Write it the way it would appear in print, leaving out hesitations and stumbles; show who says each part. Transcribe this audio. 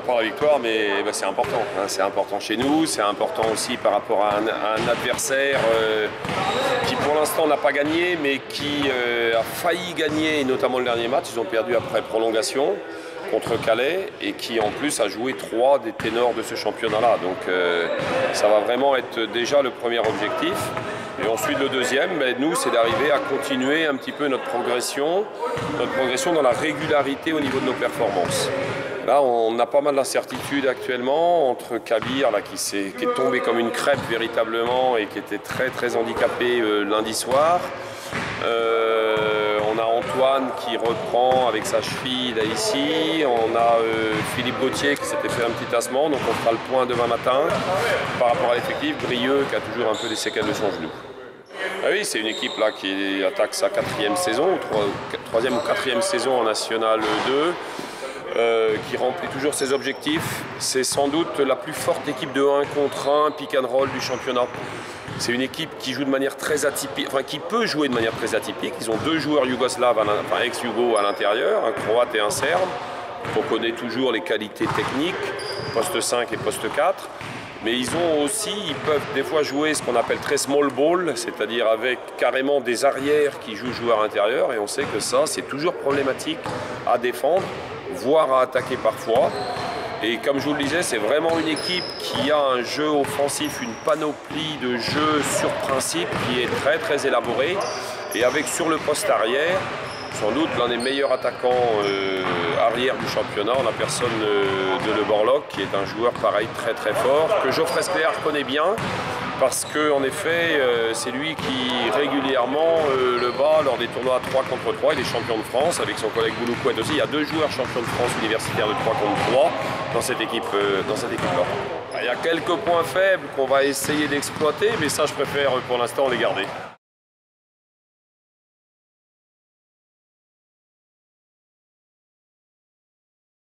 Speaker 1: pas la victoire, mais c'est important. Hein, c'est important chez nous, c'est important aussi par rapport à un adversaire qui pour l'instant n'a pas gagné, mais qui a failli gagner, notamment le dernier match. Ils ont perdu après prolongation contre Calais et qui en plus a joué 3 des ténors de ce championnat-là. Donc ça va vraiment être déjà le premier objectif. Et ensuite le deuxième, nous, c'est d'arriver à continuer un petit peu notre progression dans la régularité au niveau de nos performances. Là, on a pas mal d'incertitudes actuellement entre Kabir, là, qui est tombé comme une crêpe véritablement et qui était très très handicapé lundi soir. On a Antoine qui reprend avec sa cheville là ici. On a Philippe Gauthier qui s'était fait un petit tassement, donc on fera le point demain matin. Par rapport à l'effectif, Brieux qui a toujours un peu des séquelles de son genou. Ah oui, c'est une équipe là qui attaque sa 4e saison, 3e ou 4e saison en National 2. Qui remplit toujours ses objectifs. C'est sans doute la plus forte équipe de 1 contre 1 pick and roll du championnat. C'est une équipe qui joue de manière très atypique, enfin qui peut jouer de manière très atypique. Ils ont 2 joueurs yougoslaves, enfin ex-Yougo à l'intérieur, un croate et un serbe. On connaît toujours les qualités techniques, poste 5 et poste 4. Mais ils peuvent des fois jouer ce qu'on appelle très small ball, c'est-à-dire avec carrément des arrières qui jouent joueurs intérieurs. Et on sait que ça, c'est toujours problématique à défendre, voire à attaquer parfois. Et comme je vous le disais, c'est vraiment une équipe qui a un jeu offensif, une panoplie de jeux sur principe qui est très très élaborée. Et avec sur le poste arrière, sans doute l'un des meilleurs attaquants arrière du championnat, en la personne de Le Borloc, qui est un joueur pareil très très fort, que Geoffrey Scléar connaît bien, parce qu'en effet, c'est lui qui régulièrement le bat lors des tournois 3 contre 3. Il est champion de France avec son collègue Bouloukouet aussi. Il y a 2 joueurs champions de France universitaires de 3 contre 3 dans cette équipe-là. Il y a quelques points faibles qu'on va essayer d'exploiter, mais ça, je préfère pour l'instant les garder.